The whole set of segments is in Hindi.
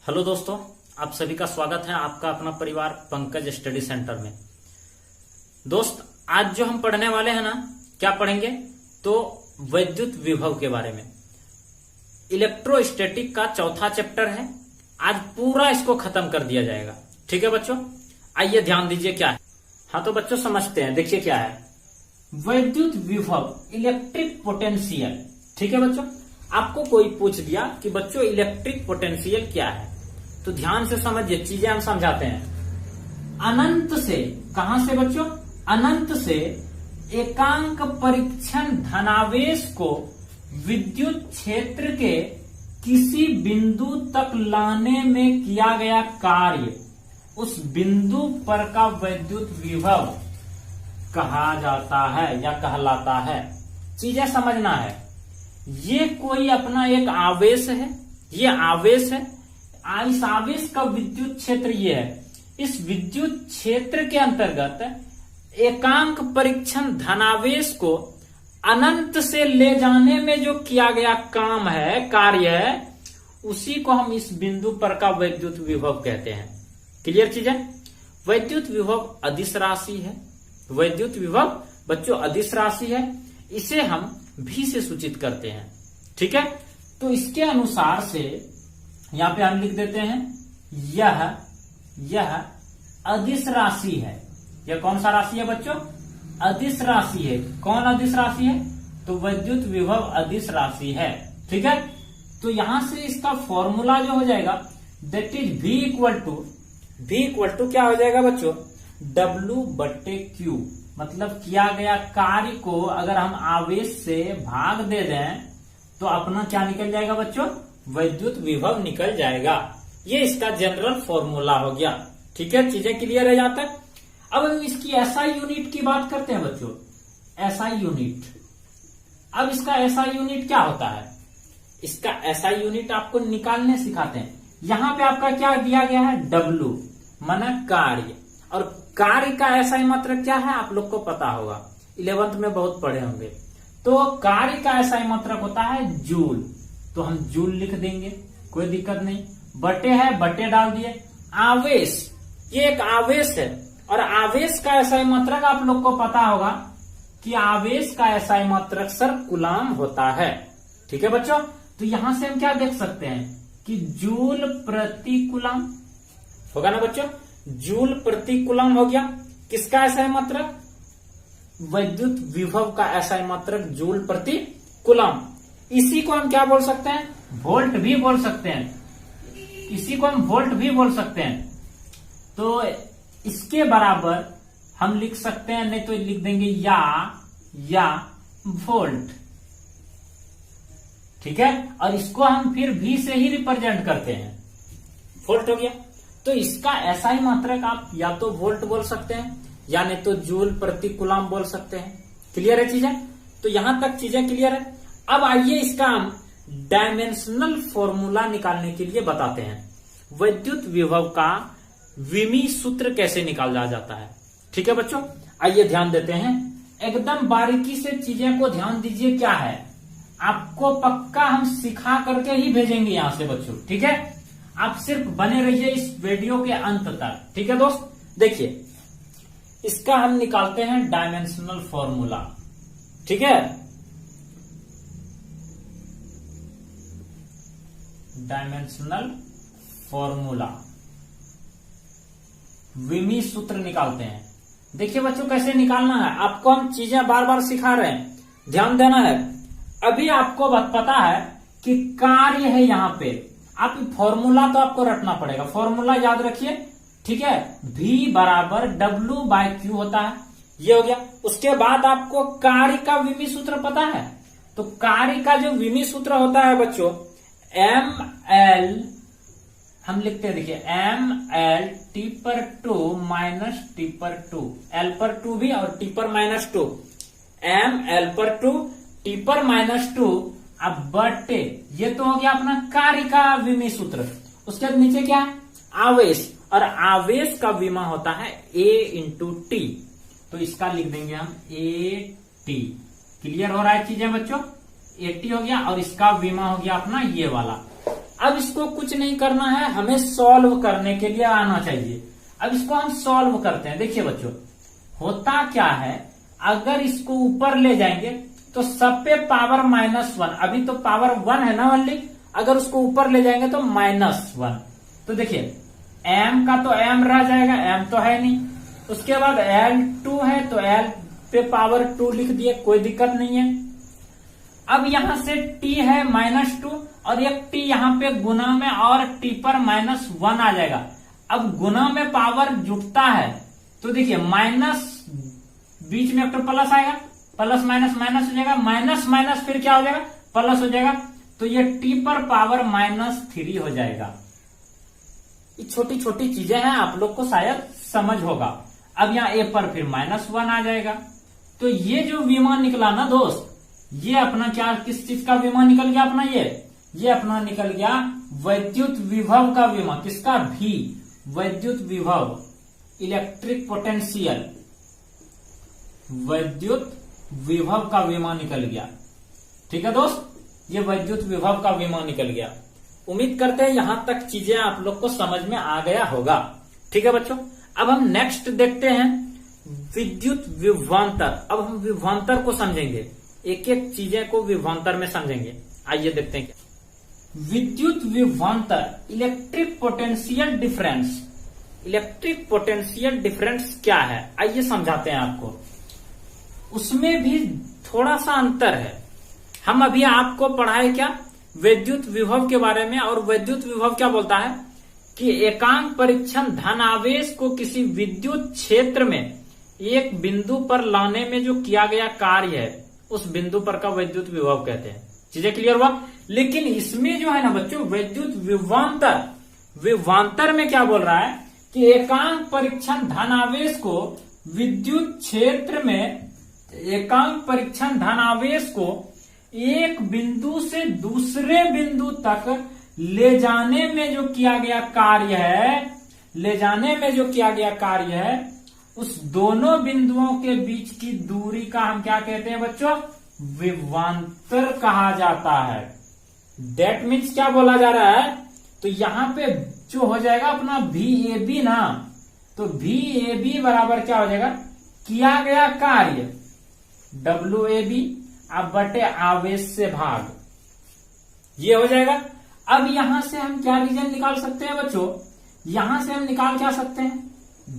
हेलो दोस्तों, आप सभी का स्वागत है आपका अपना परिवार पंकज स्टडी सेंटर में। दोस्त, आज जो हम पढ़ने वाले हैं ना, क्या पढ़ेंगे तो विद्युत विभव के बारे में। इलेक्ट्रोस्टैटिक का चौथा चैप्टर है। आज पूरा इसको खत्म कर दिया जाएगा। ठीक है बच्चों, आइए ध्यान दीजिए क्या है। हाँ तो बच्चों समझते हैं, देखिए क्या है विद्युत विभव, इलेक्ट्रिक पोटेंशियल। ठीक है बच्चों, आपको कोई पूछ दिया कि बच्चों इलेक्ट्रिक पोटेंशियल क्या है, तो ध्यान से समझिए, चीजें हम समझाते हैं। अनंत से, कहां से बच्चों, अनंत से एकांक परीक्षण धनावेश को विद्युत क्षेत्र के किसी बिंदु तक लाने में किया गया कार्य, उस बिंदु पर का विद्युत विभव कहा जाता है या कहलाता है। चीजें समझना है। ये कोई अपना एक आवेश है, ये आवेश है। इस आवेश का विद्युत क्षेत्र ये है। इस विद्युत क्षेत्र के अंतर्गत एकांक परीक्षण धनावेश को अनंत से ले जाने में जो किया गया काम है, कार्य है, उसी को हम इस बिंदु पर का विद्युत विभव कहते हैं। क्लियर चीज है। विद्युत विभव अदिश राशि है। विद्युत विभव बच्चों अदिश राशि है। इसे हम भी से सूचित करते हैं। ठीक है, तो इसके अनुसार से यहां पे हम लिख देते हैं यह अदिश राशि है। यह कौन सा राशि है बच्चों? अदिश राशि है। कौन अदिश राशि है? तो विद्युत विभव अदिश राशि है। ठीक है, तो यहां से इसका फॉर्मूला जो हो जाएगा that is V equal to क्या हो जाएगा बच्चों? W/Q। मतलब किया गया कार्य को अगर हम आवेश से भाग दे दें तो अपना क्या निकल जाएगा बच्चों? विद्युत विभव निकल जाएगा। ये इसका जनरल फॉर्मूला हो गया। ठीक है, चीजें क्लियर है यहां तक। अब हम इसकी SI यूनिट की बात करते हैं बच्चों। SI यूनिट, अब इसका SI यूनिट क्या होता है? इसका SI यूनिट आपको निकालने सिखाते हैं। यहां पे आपका क्या दिया गया है? W माना कार्य, और कार्य का SI मात्रक क्या है आप लोग को पता होगा, 11th में बहुत पढ़े होंगे। तो कार्य का SI मात्रक होता है जूल, तो हम जूल लिख देंगे, कोई दिक्कत नहीं। बटे है, बटे डाल दिए। आवेश, ये एक आवेश है, और आवेश का SI मात्रक आप लोग को पता होगा कि आवेश का SI मात्रक सर कूलाम होता है। ठीक है बच्चों, तो यहां से हम क्या देख सकते हैं कि जूल प्रति कूलाम होगा ना बच्चों। जूल प्रति कूलाम हो गया। किसका SI मात्रक? विद्युत विभव का SI मात्रक जूल प्रति कूलाम। इसी को हम क्या बोल सकते हैं? वोल्ट भी बोल सकते हैं। इसी को हम वोल्ट भी बोल सकते हैं। तो इसके बराबर हम लिख सकते हैं, नहीं तो लिख देंगे या वोल्ट। ठीक है, और इसको हम फिर V से ही रिप्रेजेंट करते हैं। वोल्ट हो गया। तो इसका SI मात्रक आप या तो वोल्ट बोल सकते हैं या नहीं तो जूल प्रति कूलाम बोल सकते हैं। क्लियर है चीजें? तो यहां तक चीजें क्लियर है। अब आइए इसका हम डायमेंशनल फॉर्मूला निकालने के लिए बताते हैं। विद्युत विभव का विमी सूत्र कैसे निकाला जाता है। ठीक है बच्चों, आइए ध्यान देते हैं। एकदम बारीकी से चीजें को ध्यान दीजिए। क्या है आपको पक्का हम सिखा करके ही भेजेंगे यहां से बच्चों। ठीक है, आप सिर्फ बने रहिए इस वीडियो के अंत तक। ठीक है दोस्त, देखिए इसका हम निकालते हैं डायमेंशनल फॉर्मूला। ठीक है, डायमेंशनल फॉर्मूला, विमी सूत्र निकालते हैं। देखिए बच्चों कैसे निकालना है, आपको हम चीजें बार बार सिखा रहे हैं, ध्यान देना है। अभी आपको पता है कि कार्य है यहां पे, आप फॉर्मूला तो आपको रटना पड़ेगा। फॉर्मूला याद रखिए। ठीक है, V बराबर W/Q होता है। ये हो गया। उसके बाद आपको कार्य का विमी सूत्र पता है। तो कार्य का जो विमी सूत्र होता है बच्चों ML, हम लिखते हैं, देखिए ML T/2 minus T/2, L/2 भी और T/-2, ML/2 T/-2 अब बटे, ये तो हो गया अपना कार्य का विमी सूत्र। उसके नीचे क्या है? आवेश, और आवेश का विमा होता है A/T, तो इसका लिख देंगे हम AT। क्लियर हो रहा है चीजें बच्चों? 80 हो गया, और इसका विमा हो गया अपना ये वाला अब इसको कुछ नहीं करना है, हमें सॉल्व करने के लिए आना चाहिए। अब इसको हम सॉल्व करते हैं। देखिए बच्चों, होता क्या है, अगर इसको ऊपर ले जाएंगे तो सब पे पावर -1, अभी तो पावर 1 है ना ओनली, अगर उसको ऊपर ले जाएंगे तो -1। तो देखिए m का तो m रह जाएगा, m तो है नहीं। उसके बाद L2 है तो L पे पावर 2 लिख दिए, कोई दिक्कत नहीं है। अब यहां से t है -2 और एक t यहां पे गुना में और t पर -1 आ जाएगा। अब गुना में पावर जुटता है तो देखिए माइनस बीच में एक तो प्लस आएगा, प्लस माइनस माइनस हो जाएगा, माइनस माइनस फिर क्या हो जाएगा, प्लस हो जाएगा। तो ये t पर पावर -3 हो जाएगा। ये छोटी छोटी चीजें हैं, आप लोग को शायद समझ होगा। अब यहाँ a पर फिर -1 आ जाएगा। तो ये जो विमान निकला ना दोस्त, ये अपना क्या, किस चीज का विमान निकल गया अपना, ये अपना निकल गया वैद्युत विभव का विमान। किसका, भी वैद्युत विभव, इलेक्ट्रिक पोटेंशियल, वैद्युत विभव का विमान निकल गया। ठीक है दोस्त, ये वैद्युत विभव का विमान निकल गया। उम्मीद करते हैं यहां तक चीजें आप लोग को समझ में आ गया होगा। ठीक है बच्चों, अब हम नेक्स्ट देखते हैं विद्युत विभवांतर। अब हम विभवांतर को समझेंगे, एक एक चीजें को विभवांतर में समझेंगे। आइए देखते हैं क्या विद्युत विभवांतर, electric potential difference. Electric potential difference क्या है, आइए समझाते हैं आपको। उसमें भी थोड़ा सा अंतर है। हम अभी आपको पढ़ाए क्या, विद्युत विभव के बारे में। और विद्युत विभव क्या बोलता है कि एकांक परीक्षण धनावेश को किसी विद्युत क्षेत्र में एक बिंदु पर लाने में जो किया गया कार्य है, उस बिंदु पर का विद्युत विभव कहते हैं। चीजें क्लियर हुआ। लेकिन इसमें जो है ना बच्चों, विद्युत विभवांतर, विभवांतर में क्या बोल रहा है कि एकांक परीक्षण धनावेश को विद्युत क्षेत्र में, एकांक परीक्षण धनावेश को एक बिंदु से दूसरे बिंदु तक ले जाने में जो किया गया कार्य है, ले जाने में जो किया गया कार्य है, उस दोनों बिंदुओं के बीच की दूरी का हम क्या कहते हैं बच्चों, विभवांतर कहा जाता है। दैट मीन्स क्या बोला जा रहा है, तो यहां पे जो हो जाएगा अपना VAB ना, तो VAB बराबर क्या हो जाएगा, किया गया कार्य WAB अब बटे आवेश से भाग, ये हो जाएगा। अब यहां से हम क्या रीजन निकाल सकते हैं बच्चों, यहां से हम निकाल क्या सकते हैं,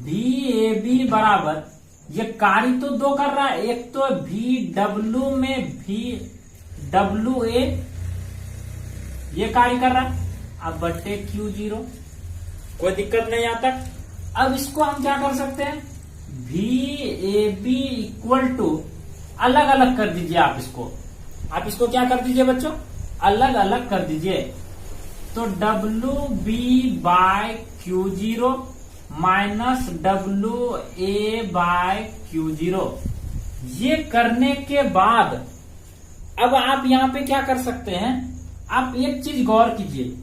VAB बराबर, ये कार्य तो दो कर रहा है, एक तो VW में VWA ये कार्य कर रहा है, अब बटे Q0, कोई दिक्कत नहीं आता। अब इसको हम क्या कर सकते हैं, VAB इक्वल टू, अलग अलग कर दीजिए आप इसको क्या कर दीजिए बच्चों, अलग अलग कर दीजिए। तो WB by Q0 minus WA by Q0, ये करने के बाद अब आप यहां पे क्या कर सकते हैं, आप एक चीज गौर कीजिए,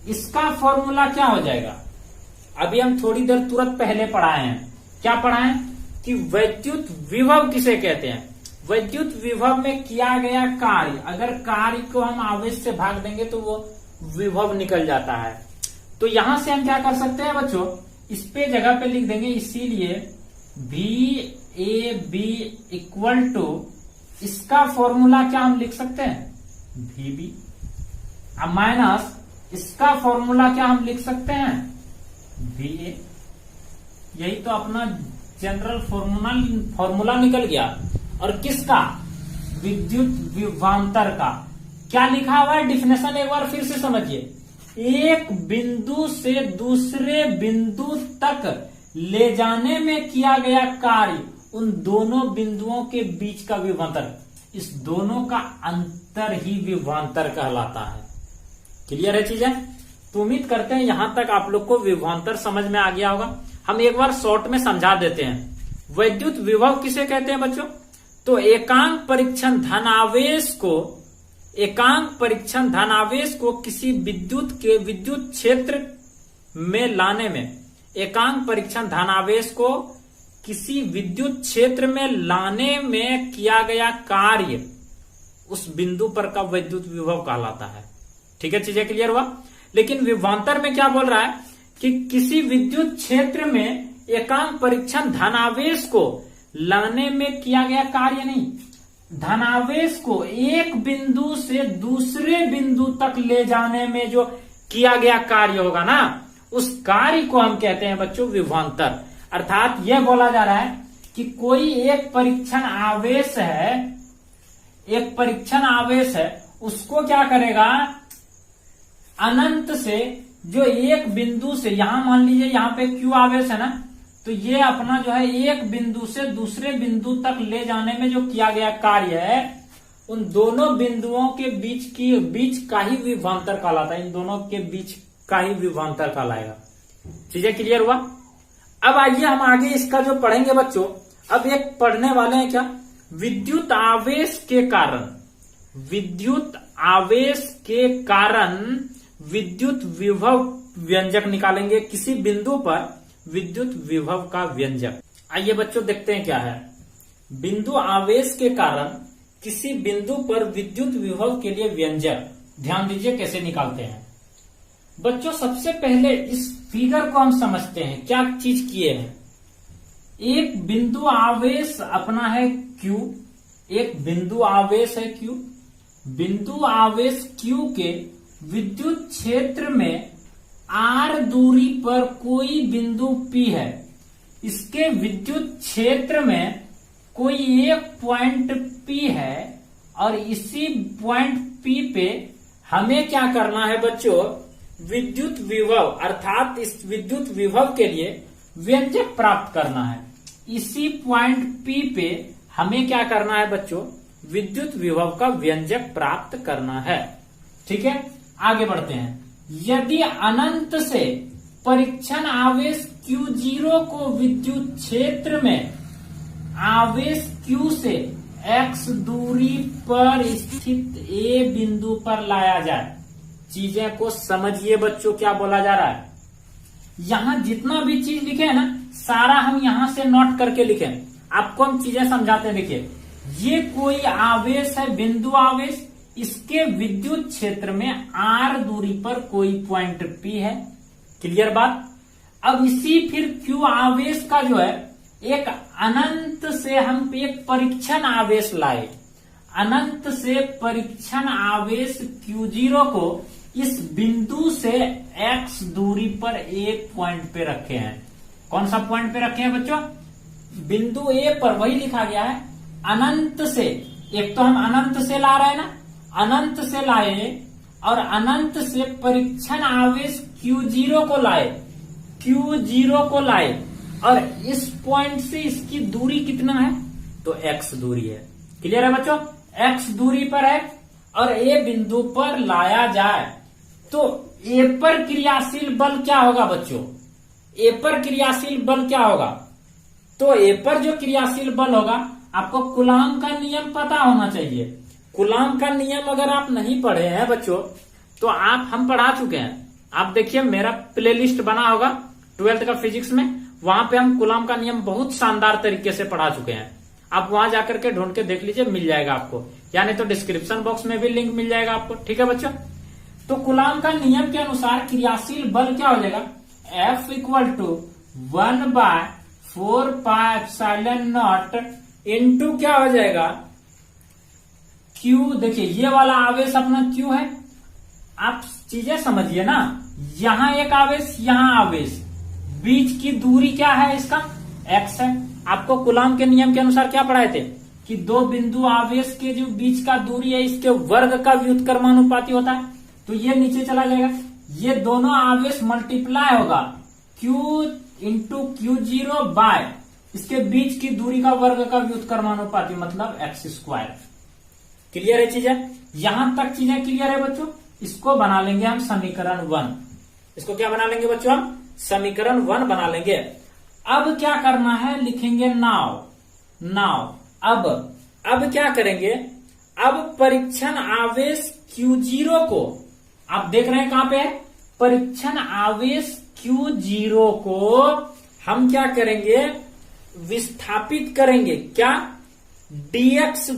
इसका फॉर्मूला क्या हो जाएगा। अभी हम थोड़ी देर तुरंत पहले पढ़ाए हैं, क्या पढ़ाए कि वैद्युत विभव किसे कहते हैं। वैद्युत विभव में किया गया कार्य, अगर कार्य को हम आवेश से भाग देंगे तो वो विभव निकल जाता है। तो यहां से हम क्या कर सकते हैं बच्चों, इस पे जगह पे लिख देंगे, इसीलिए VAB इक्वल टू, इसका फॉर्मूला क्या हम लिख सकते हैं, VB, अब माइनस इसका फॉर्मूला क्या हम लिख सकते हैं, VA। यही तो अपना जनरल फॉर्मूला निकल गया। और किसका, विद्युत विभवांतर का क्या लिखा हुआ है, डिफिनेशन एक बार फिर से समझिए, एक बिंदु से दूसरे बिंदु तक ले जाने में किया गया कार्य, उन दोनों बिंदुओं के बीच का विभवांतर, इस दोनों का अंतर ही विभवांतर कहलाता है। क्लियर है चीजें। तो उम्मीद करते हैं यहां तक आप लोग को विभवांतर समझ में आ गया होगा। हम एक बार शॉर्ट में समझा देते हैं। वैद्युत विभव किसे कहते हैं बच्चों, तो एकांक परीक्षण धनावेश को, एकांक परीक्षण धनावेश को किसी विद्युत के विद्युत क्षेत्र में लाने में, एकांक परीक्षण धनावेश को किसी विद्युत क्षेत्र में लाने में किया गया कार्य, उस बिंदु पर का विद्युत विभव कहलाता है। ठीक है, चीजें क्लियर हुआ। लेकिन विभवांतर में क्या बोल रहा है कि किसी विद्युत क्षेत्र में एकांक परीक्षण धनावेश को लाने में किया गया कार्य नहीं, धनावेश को एक बिंदु से दूसरे बिंदु तक ले जाने में जो किया गया कार्य होगा ना, उस कार्य को हम कहते हैं बच्चों विभवांतर। अर्थात यह बोला जा रहा है कि कोई एक परीक्षण आवेश है, एक परीक्षण आवेश है, उसको क्या करेगा, अनंत से जो एक बिंदु से, यहां मान लीजिए यहाँ पे क्यू आवेश है ना, तो ये अपना जो है एक बिंदु से दूसरे बिंदु तक ले जाने में जो किया गया कार्य है, उन दोनों बिंदुओं के बीच का ही विभवांतर कहलाता है, इन दोनों के बीच का ही विभवांतर कहलाएगा। चीजें क्लियर हुआ? अब आइए हम आगे इसका जो पढ़ेंगे बच्चों, अब एक पढ़ने वाले हैं क्या, विद्युत आवेश के कारण, विद्युत आवेश के कारण विद्युत विभव व्यंजक निकालेंगे, किसी बिंदु पर विद्युत विभव का व्यंजक। आइए बच्चों देखते हैं क्या है। बिंदु आवेश के कारण किसी बिंदु पर विद्युत विभव के लिए व्यंजक, ध्यान दीजिए कैसे निकालते हैं बच्चों। सबसे पहले इस फिगर को हम समझते हैं, क्या चीज किए हैं। एक बिंदु आवेश अपना है Q, एक बिंदु आवेश है Q, बिंदु आवेश Q के विद्युत क्षेत्र में R दूरी पर कोई बिंदु P है, इसके विद्युत क्षेत्र में कोई एक पॉइंट P है, और इसी पॉइंट P पे हमें क्या करना है बच्चों, विद्युत विभव, अर्थात इस विद्युत विभव के लिए व्यंजक प्राप्त करना है। इसी पॉइंट P पे हमें क्या करना है बच्चों, विद्युत विभव का व्यंजक प्राप्त करना है। ठीक है, आगे बढ़ते हैं। यदि अनंत से परीक्षण आवेश Q0 को विद्युत क्षेत्र में आवेश Q से x दूरी पर स्थित A बिंदु पर लाया जाए। चीजें को समझिए बच्चों, क्या बोला जा रहा है। यहां जितना भी चीज लिखे है ना, सारा हम यहां से नोट करके लिखे, आपको हम चीजें समझाते हैं। देखिए, ये कोई आवेश है, बिंदु आवेश, इसके विद्युत क्षेत्र में R दूरी पर कोई पॉइंट P है। क्लियर बात। अब इसी फिर Q आवेश का जो है, एक अनंत से हम एक परीक्षण आवेश लाए, अनंत से परीक्षण आवेश Q0 को इस बिंदु से x दूरी पर एक पॉइंट पे रखे हैं। कौन सा पॉइंट पे रखे हैं बच्चों, बिंदु A पर, वही लिखा गया है। अनंत से, एक तो हम अनंत से ला रहे हैं ना, अनंत से लाए और अनंत से परीक्षण आवेश Q0 को लाए, Q0 को लाए, और इस पॉइंट से इसकी दूरी कितना है, तो x दूरी है। क्लियर है बच्चों, x दूरी पर है और A बिंदु पर लाया जाए, तो A पर क्रियाशील बल क्या होगा बच्चों, A पर क्रियाशील बल क्या होगा, तो A पर जो क्रियाशील बल होगा, आपको कूलाम का नियम पता होना चाहिए। कूलाम का नियम अगर आप नहीं पढ़े हैं बच्चों, तो हम पढ़ा चुके हैं। आप देखिए, मेरा प्लेलिस्ट बना होगा 12th का फिजिक्स में, वहां पे हम कूलाम का नियम बहुत शानदार तरीके से पढ़ा चुके हैं। आप वहां जाकर के ढूंढ के देख लीजिए, मिल जाएगा आपको, यानी तो डिस्क्रिप्शन बॉक्स में भी लिंक मिल जाएगा आपको। ठीक है बच्चों, तो कूलाम का नियम के अनुसार क्रियाशील बल क्या हो जाएगा, F = 1/4πε0 इंटू क्या हो जाएगा, Q। देखिए, ये वाला आवेश अपना Q है। आप चीजें समझिए ना, यहां एक आवेश, यहां आवेश, बीच की दूरी क्या है, इसका x है। आपको कूलाम के नियम के अनुसार क्या पढ़ाए थे कि दो बिंदु आवेश के जो बीच का दूरी है, इसके वर्ग का व्युत्क्रमानुपाती होता है। तो ये नीचे चला जाएगा, ये दोनों आवेश मल्टीप्लाई होगा, Q इंटू Q0 बाय इसके बीच की दूरी का वर्ग का व्युत्क्रमानुपाती, मतलब x²। क्लियर है चीजें, यहां तक चीजें क्लियर है बच्चों। इसको बना लेंगे हम समीकरण 1। इसको क्या बना लेंगे बच्चों, हम समीकरण 1 बना लेंगे। अब क्या करना है, लिखेंगे नाउ। अब क्या करेंगे, अब परीक्षण आवेश Q0 को, आप देख रहे हैं कहां पे है, परीक्षण आवेश Q0 को हम क्या करेंगे, विस्थापित करेंगे, क्या, dx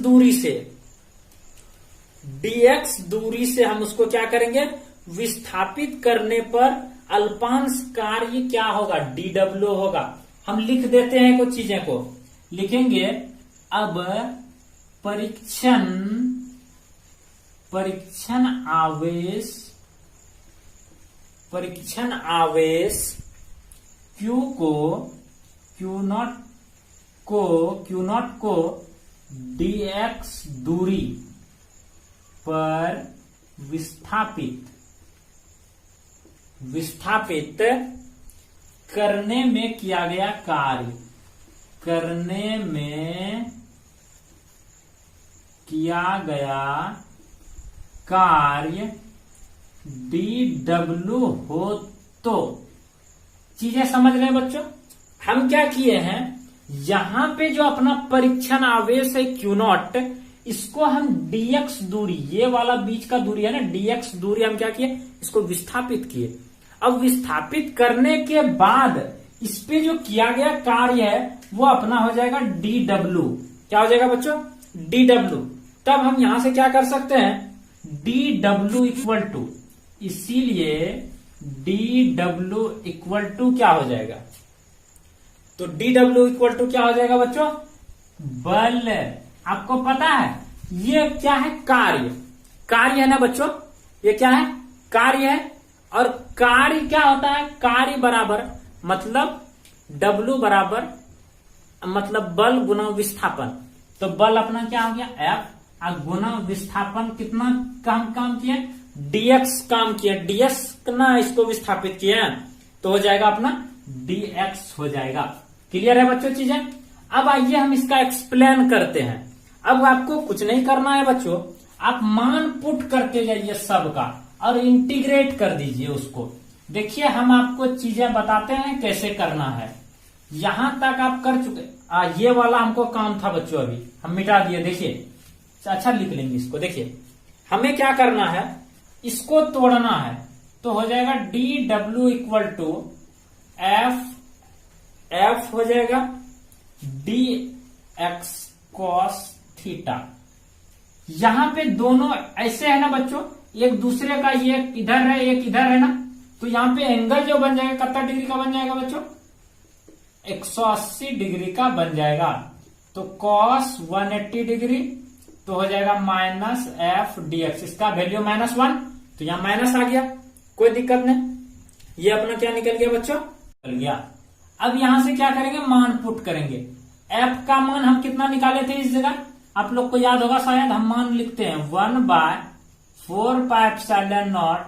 दूरी से हम उसको क्या करेंगे, विस्थापित करने पर अल्पांश कार्य क्या होगा, dw होगा। हम लिख देते हैं कुछ चीजें को, लिखेंगे अब परीक्षण आवेश Q नॉट को dx दूरी पर विस्थापित करने में किया गया कार्य dw हो। तो चीजें समझ रहे हैं बच्चों, हम क्या किए हैं, यहां पे जो अपना परीक्षण आवेश है Q नॉट, इसको हम dx दूरी, ये वाला बीच का दूरी है ना, dx दूरी हम क्या किए, इसको विस्थापित किए। अब विस्थापित करने के बाद इस पे जो किया गया कार्य है वो अपना हो जाएगा dw। क्या हो जाएगा बच्चों, dw। तब हम यहां से क्या कर सकते हैं, dw इक्वल टू, इसीलिए dw इक्वल टू क्या हो जाएगा, तो dw इक्वल टू क्या हो जाएगा बच्चों, बल। आपको पता है ये क्या है, कार्य है ना बच्चों, ये क्या है, कार्य है। और कार्य क्या होता है, कार्य बराबर मतलब W बराबर मतलब बल गुना विस्थापन। तो बल अपना क्या हो गया F, और गुना विस्थापन कितना काम किया, dx काम किया, dx ना इसको विस्थापित किया, तो हो जाएगा अपना dx हो जाएगा। क्लियर है बच्चों चीजें। अब आइए हम इसका एक्सप्लेन करते हैं। अब आपको कुछ नहीं करना है बच्चों, आप मान पुट करते जाइए सबका और इंटीग्रेट कर दीजिए उसको। देखिए हम आपको चीजें बताते हैं कैसे करना है, यहां तक आप कर चुके। ये वाला हमको काम था बच्चों, अभी हम मिटा दिए। देखिए अच्छा लिख लेंगे इसको। देखिए हमें क्या करना है, इसको तोड़ना है, तो हो जाएगा dw इक्वल टू f हो जाएगा dx cos थीटा। यहां पे दोनों ऐसे है ना बच्चों, एक दूसरे का, ये इधर है एक इधर है ना, तो यहां पे एंगल जो बन जाएगा कितना डिग्री का बन जाएगा बच्चों, 180 डिग्री का बन जाएगा। तो cos 180 डिग्री तो हो जाएगा माइनस f dx, इसका वैल्यू -1, तो यहां माइनस आ गया, कोई दिक्कत नहीं। ये अपना क्या निकल गया बच्चों, निकल गया। अब यहां से क्या करेंगे, मान पुट करेंगे। f का मान हम कितना निकाले थे इस जगह, आप लोग को याद होगा शायद, हम मान लिखते हैं 1/4πε0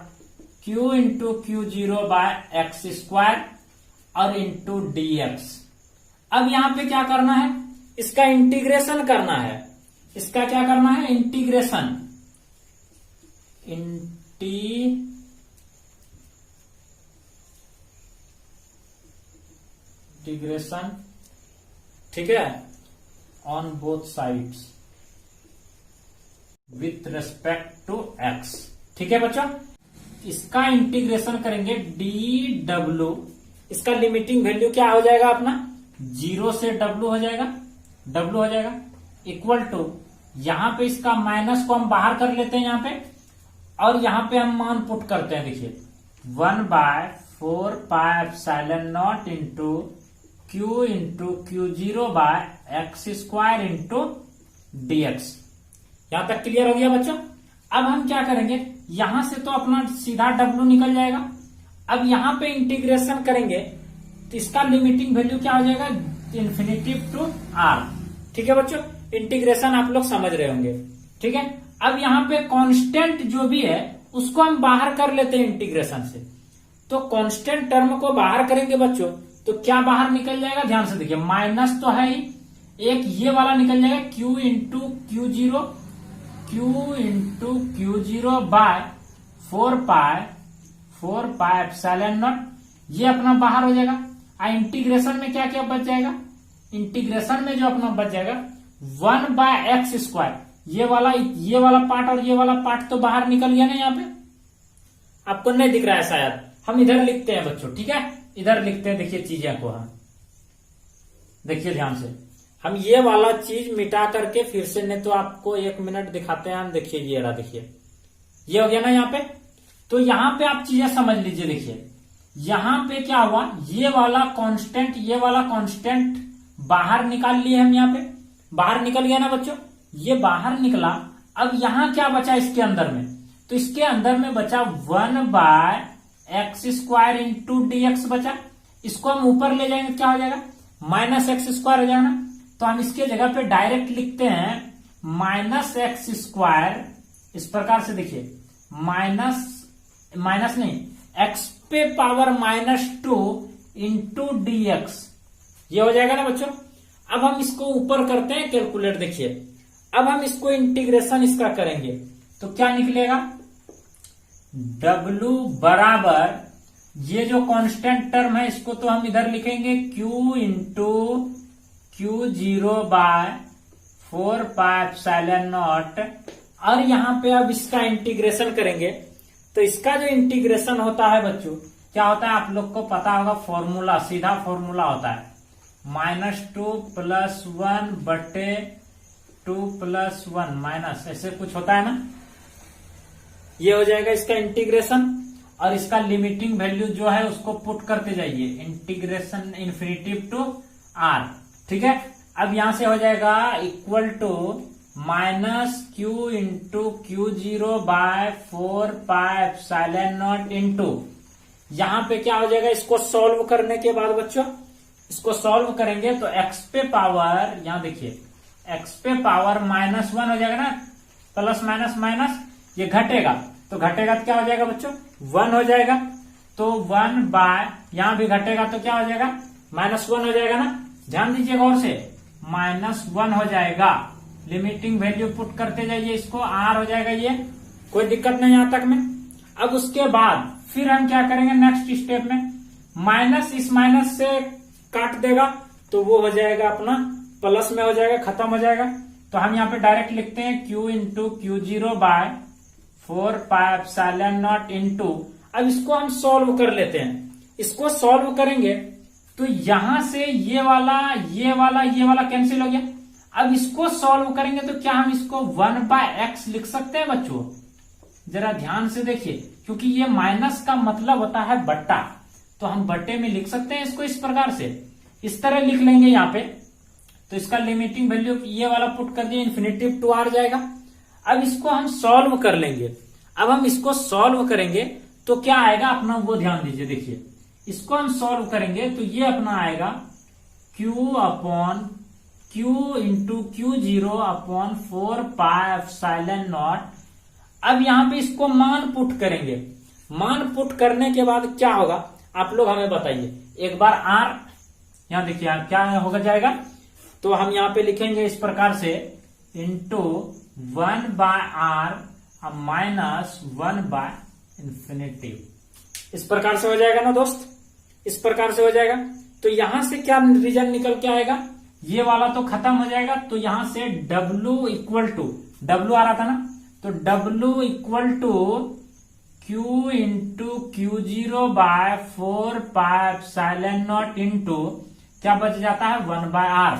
q इंटू Q0/x² और इंटू dx। अब यहां पे क्या करना है, इसका इंटीग्रेशन करना है। इसका क्या करना है, इंटीग्रेशन ठीक है, on both sides with respect to x। ठीक है बच्चों, इसका इंटीग्रेशन करेंगे dw, इसका लिमिटिंग वैल्यू क्या हो जाएगा अपना, 0 से w हो जाएगा इक्वल टू, यहां पे इसका माइनस को हम बाहर कर लेते हैं यहां पे, और यहां पे हम मान पुट करते हैं। देखिए 1/4πε0 into q into Q0/x² into dx। यहां तक क्लियर हो गया बच्चों। अब हम क्या करेंगे, यहां से तो अपना सीधा w निकल जाएगा। अब यहां पे इंटीग्रेशन करेंगे तो इसका लिमिटिंग वैल्यू क्या हो जाएगा, इन्फिनिटिव टू r। ठीक है बच्चों, इंटीग्रेशन आप लोग समझ रहे होंगे। ठीक है, अब यहां पे कांस्टेंट जो भी है उसको हम बाहर कर लेते हैं इंटीग्रेशन से। तो कांस्टेंट टर्म को बाहर करेंगे बच्चों, तो क्या बाहर निकल जाएगा, ध्यान से देखिए, माइनस तो है ही, एक ये वाला निकल जाएगा q इंटू Q0/4πε0, ये अपना बाहर हो जाएगा। इंटीग्रेशन में क्या क्या बच जाएगा, इंटीग्रेशन में जो अपना बच जाएगा 1/x², ये वाला पार्ट और ये वाला पार्ट तो बाहर निकल गया ना। यहाँ पे आपको नहीं दिख रहा है शायद, हम इधर लिखते हैं बच्चों। ठीक है, इधर लिखते हैं, देखिए चीजें को हम देखिए ध्यान से, हम ये वाला चीज मिटा करके फिर से, नहीं तो आपको 1 मिनट दिखाते हैं हम। देखिए ये रहा, देखिए ये हो गया ना यहाँ पे। तो यहां पे आप चीजें समझ लीजिए। देखिए यहां पे क्या हुआ, ये वाला कांस्टेंट बाहर निकाल लिए हम, यहाँ पे बाहर निकल गया ना बच्चों, ये बाहर निकला। अब यहां क्या बचा इसके अंदर में, तो इसके अंदर में बचा 1/x² इंटू dx बचा। इसको हम ऊपर ले जाएंगे, क्या हो जाएगा, -x² हो जाएगा ना। तो हम इसके जगह पे डायरेक्ट लिखते हैं -x², इस प्रकार से। देखिए माइनस नहीं, x पे पावर -2 इंटू dx, ये हो जाएगा ना बच्चों। अब हम इसको ऊपर करते हैं कैलकुलेट। देखिए अब हम इसको इंटीग्रेशन इसका करेंगे तो क्या निकलेगा, W बराबर, ये जो कांस्टेंट टर्म है इसको तो हम इधर लिखेंगे Q इंटू Q0/4πε0, और यहां पे अब इसका इंटीग्रेशन करेंगे। तो इसका जो इंटीग्रेशन होता है बच्चों, क्या होता है आप लोग को पता होगा, फॉर्मूला, सीधा फॉर्मूला होता है -2 + 1 बटे 2 + 1 माइनस, ऐसे कुछ होता है ना। ये हो जाएगा इसका इंटीग्रेशन, और इसका लिमिटिंग वैल्यू जो है उसको पुट करते जाइए, इंटीग्रेशन इन्फिनिटिव टू r, ठीक है। अब यहां से हो जाएगा equal to -q into Q0/4πε0 into, यहां पे क्या हो जाएगा, इसको सॉल्व करने के बाद बच्चों, इसको सॉल्व करेंगे तो x पे पावर, यहां देखिए x पे पावर -1 हो जाएगा ना, प्लस माइनस माइनस, ये घटेगा तो घटेगा तो क्या हो जाएगा बच्चों, 1 हो जाएगा। तो 1/, यहां भी घटेगा तो क्या हो जाएगा, -1 हो जाएगा ना। ध्यान दीजिए गौर से, -1 हो जाएगा। लिमिटिंग वैल्यू पुट करते जाइए, इसको r हो जाएगा, ये कोई दिक्कत नहीं यहां तक में। अब उसके बाद फिर हम क्या करेंगे नेक्स्ट स्टेप में, माइनस इस माइनस से काट देगा तो वो हो जाएगा अपना प्लस में हो जाएगा, खत्म हो जाएगा। तो हम यहाँ पे डायरेक्ट लिखते हैं Q इंटू Q0/4πε0 इंटू, अब इसको हम सॉल्व कर लेते हैं। इसको सॉल्व करेंगे तो यहां से ये वाला कैंसिल हो गया। अब इसको सॉल्व करेंगे तो क्या हम इसको 1/x लिख सकते हैं बच्चों, जरा ध्यान से देखिए, क्योंकि ये माइनस का मतलब होता है बट्टा, तो हम बट्टे में लिख सकते हैं इसको इस प्रकार से, इस तरह लिख लेंगे यहाँ पे। तो इसका लिमिटिंग वैल्यू ये वाला पुट कर दिए, इन्फिनिटिव टू r जाएगा। अब इसको हम सॉल्व कर लेंगे। अब हम इसको सॉल्व करेंगे तो क्या आएगा अपना, वो ध्यान दीजिए। देखिए इसको हम सॉल्व करेंगे तो ये अपना आएगा Q इंटू Q0/4πε0। अब यहां पे इसको मान पुट करेंगे। मान पुट करने के बाद क्या होगा आप लोग हमें बताइए एक बार। r यहां देखिए क्या होगा जाएगा, तो हम यहां पे लिखेंगे इस प्रकार से, इंटू 1/r -1/∞, इस प्रकार से हो जाएगा ना दोस्त, इस प्रकार से हो जाएगा। तो यहां से क्या रिजल्ट निकल के आएगा, ये वाला तो खत्म हो जाएगा। तो यहां से W इक्वल टू, W आ रहा था ना, तो W equal to Q into Q0/4πε0 into क्या बच जाता है 1/r,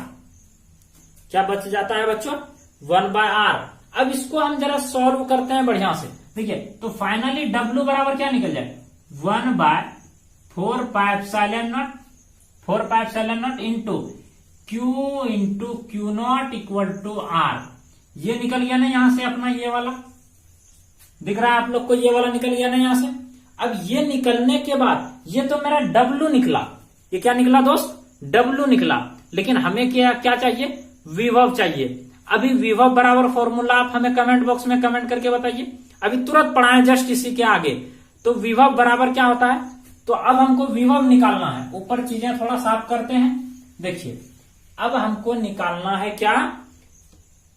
क्या बच जाता है बच्चों 1/r। अब इसको हम जरा सॉल्व करते हैं बढ़िया से। देखिए तो फाइनली W बराबर क्या निकल जाए, 1/4πε0 into Q into Q0 equal to R। ये निकल गया ना यहां से अपना, ये वाला दिख रहा है आप लोग को, ये वाला निकल गया ना यहां से। अब ये निकलने के बाद ये तो मेरा W निकला, ये क्या निकला दोस्त, W निकला। लेकिन हमें क्या चाहिए, विभव चाहिए। अभी विभव बराबर फॉर्मूला आप हमें कमेंट बॉक्स में कमेंट करके बताइए, अभी तुरंत पढ़ाएं जस्ट इसी के आगे। तो विभव बराबर क्या होता है, तो अब हमको विभव निकालना है। ऊपर चीजें थोड़ा साफ करते हैं। देखिए अब हमको निकालना है क्या,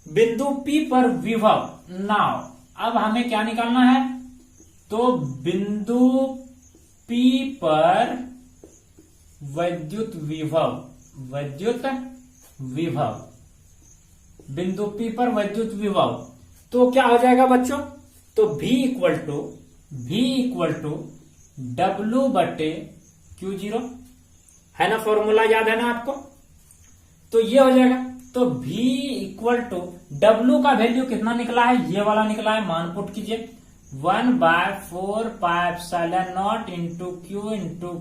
बिंदु P पर विभव। नाउ अब हमें क्या निकालना है, तो बिंदु P पर वैद्युत विभव, बिंदु P पर वैद्युत विभव। तो क्या हो जाएगा बच्चों, तो V इक्वल टू W बटे Q0, है ना, फॉर्मूला याद है ना आपको। तो ये हो जाएगा, तो V इक्वल टू W का वैल्यू कितना निकला है, ये वाला निकला है, मान पुट कीजिए 1/4πε0 इंटू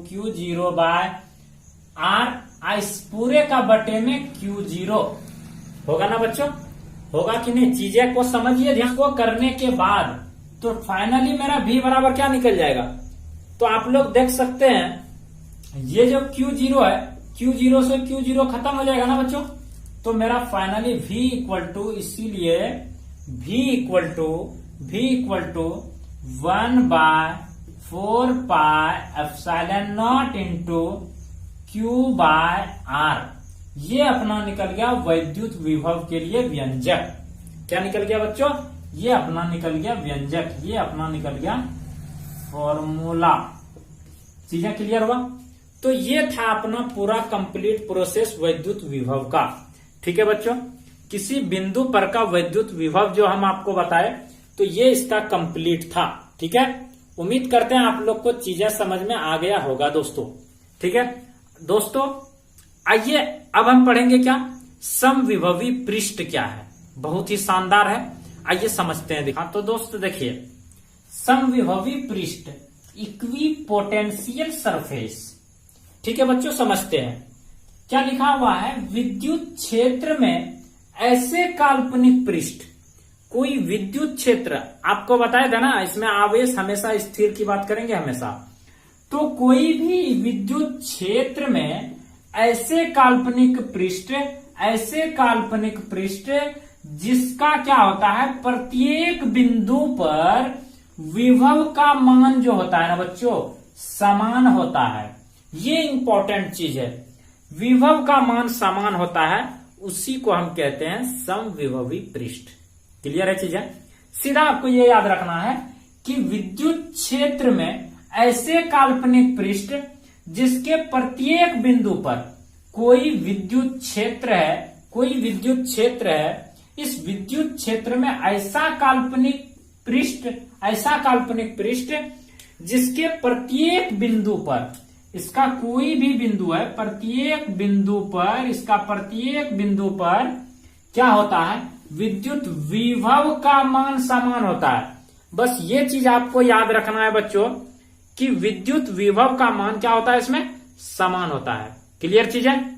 क्यू 0 बाय आर। इस पूरे का बटे में Q0 होगा ना बच्चों, होगा कि नहीं? चीजें को समझिए ध्यान को करने के बाद तो फाइनली मेरा V बराबर क्या निकल जाएगा। तो आप लोग देख सकते हैं ये जो Q0 है, Q0 से Q0 खत्म हो जाएगा ना बच्चों। तो मेरा फाइनली V इक्वल टू, इसीलिए V equal to 1/4πε0 into Q by R. ये अपना निकल गया वैद्युत विभव के लिए व्यंजक। क्या निकल गया बच्चों? ये अपना निकल गया व्यंजक, ये अपना निकल गया फॉर्मूला। चीजें क्लियर हुआ? तो ये था अपना पूरा कंप्लीट प्रोसेस वैद्युत विभव का। ठीक है बच्चों, किसी बिंदु पर का वैद्युत विभव जो हम आपको बताए तो ये इसका कंप्लीट था। ठीक है, उम्मीद करते हैं आप लोग को चीजें समझ में आ गया होगा दोस्तों। ठीक है दोस्तों, आइए अब हम पढ़ेंगे क्या, समविभवी पृष्ठ क्या है। बहुत ही शानदार है, आइए समझते हैं। हाँ तो दोस्त देखिए, समविभवी पृष्ठ इक्विपोटेंशियल सरफेस। ठीक है बच्चों, समझते हैं क्या लिखा हुआ है। विद्युत क्षेत्र में ऐसे काल्पनिक पृष्ठ, कोई विद्युत क्षेत्र आपको बताया था ना, इसमें आवेश हमेशा स्थिर की बात करेंगे हमेशा। तो कोई भी विद्युत क्षेत्र में ऐसे काल्पनिक पृष्ठ जिसका क्या होता है, प्रत्येक बिंदु पर विभव का मान जो होता है ना बच्चों, समान होता है। ये इंपॉर्टेंट चीज है, विभव का मान समान होता है, उसी को हम कहते हैं समविभवी पृष्ठ। क्लियर है चीजें? सीधा आपको ये याद रखना है कि विद्युत क्षेत्र में ऐसे काल्पनिक पृष्ठ जिसके प्रत्येक बिंदु पर कोई विद्युत क्षेत्र है, इस विद्युत क्षेत्र में ऐसा काल्पनिक पृष्ठ जिसके प्रत्येक बिंदु पर, इसका कोई भी बिंदु है, प्रत्येक बिंदु पर क्या होता है, विद्युत विभव का मान समान होता है। बस ये चीज आपको याद रखना है बच्चों कि विद्युत विभव का मान क्या होता है, इसमें समान होता है। क्लियर चीज है?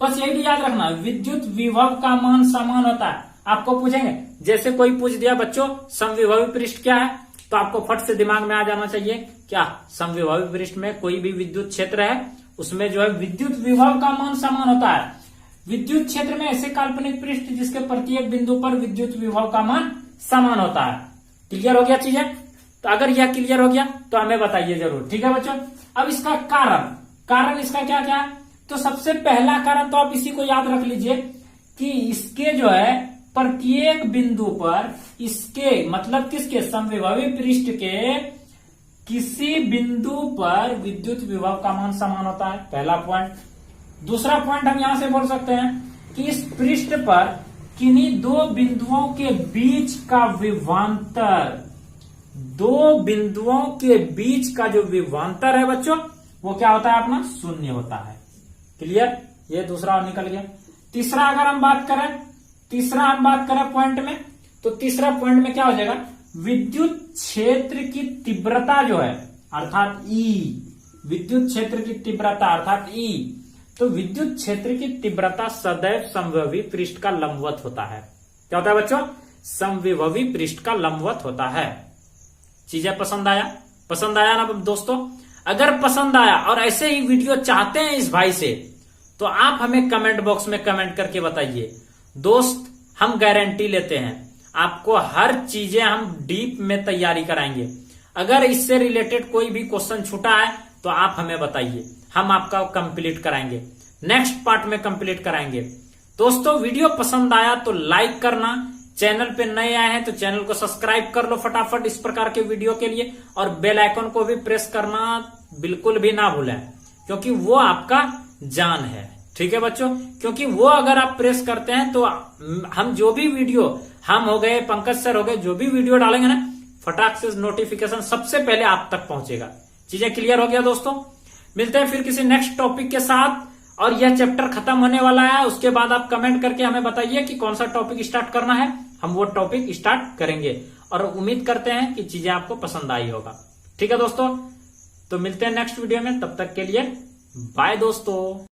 बस यही भी याद रखना, विद्युत विभव का मान समान होता है। आपको पूछेंगे, जैसे कोई पूछ दिया बच्चों समविभवी पृष्ठ क्या है, तो आपको फट से दिमाग में आ जाना चाहिए क्या, समविभवी पृष्ठ में कोई भी विद्युत क्षेत्र है, उसमें जो है विद्युत विभव का मान समान होता है। विद्युत क्षेत्र में ऐसे काल्पनिक पृष्ठ जिसके प्रत्येक बिंदु पर विद्युत विभव का मान समान होता है। क्लियर हो गया चीजें? तो अगर यह क्लियर हो गया तो हमें बताइए जरूर। ठीक है बच्चों, अब इसका कारण इसका क्या क्या है। तो सबसे पहला कारण तो आप इसी को याद रख लीजिए कि इसके जो है प्रत्येक बिंदु पर, इसके मतलब किसके, समविभवी पृष्ठ के किसी बिंदु पर विद्युत विभव का मान समान होता है, पहला पॉइंट। दूसरा पॉइंट हम यहां से बोल सकते हैं कि इस पृष्ठ पर किन्हीं दो बिंदुओं के बीच का विभवांतर, दो बिंदुओं के बीच का जो विभवांतर है बच्चों, वो क्या होता है अपना, शून्य होता है। क्लियर? ये दूसरा निकल गया। तीसरा अगर हम बात करें पॉइंट में, तो तीसरा पॉइंट में क्या हो जाएगा, विद्युत क्षेत्र की तीव्रता जो है अर्थात E, विद्युत क्षेत्र की तीव्रता अर्थात E, तो विद्युत क्षेत्र की तीव्रता सदैव समविभवी पृष्ठ का लंबवत होता है। क्या होता है बच्चों, समविभवी पृष्ठ का लंबवत होता है। चीजें पसंद आया ना दोस्तों? अगर पसंद आया और ऐसे ही वीडियो चाहते हैं इस भाई से, तो आप हमें कमेंट बॉक्स में कमेंट करके बताइए। दोस्त, हम गारंटी लेते हैं आपको हर चीजें हम डीप में तैयारी कराएंगे। अगर इससे रिलेटेड कोई भी क्वेश्चन छूटा है तो आप हमें बताइए, हम आपका कंप्लीट कराएंगे, नेक्स्ट पार्ट में कंप्लीट कराएंगे। दोस्तों, वीडियो पसंद आया तो लाइक करना, चैनल पे नए आए हैं तो चैनल को सब्सक्राइब कर लो फटाफट इस प्रकार के वीडियो के लिए, और बेल आइकन को भी प्रेस करना बिल्कुल भी ना भूलें, क्योंकि वो आपका जान है। ठीक है बच्चों, क्योंकि वो अगर आप प्रेस करते हैं तो हम जो भी वीडियो, हम हो गए, पंकज सर हो गए, जो भी वीडियो डालेंगे ना, फटाक से नोटिफिकेशन सबसे पहले आप तक पहुंचेगा। चीजें क्लियर हो गया दोस्तों? मिलते हैं फिर किसी नेक्स्ट टॉपिक के साथ, और यह चैप्टर खत्म होने वाला है। उसके बाद आप कमेंट करके हमें बताइए कि कौन सा टॉपिक स्टार्ट करना है, हम वो टॉपिक स्टार्ट करेंगे। और उम्मीद करते हैं कि चीजें आपको पसंद आई होगा। ठीक है दोस्तों, तो मिलते हैं नेक्स्ट वीडियो में, तब तक के लिए बाय दोस्तों।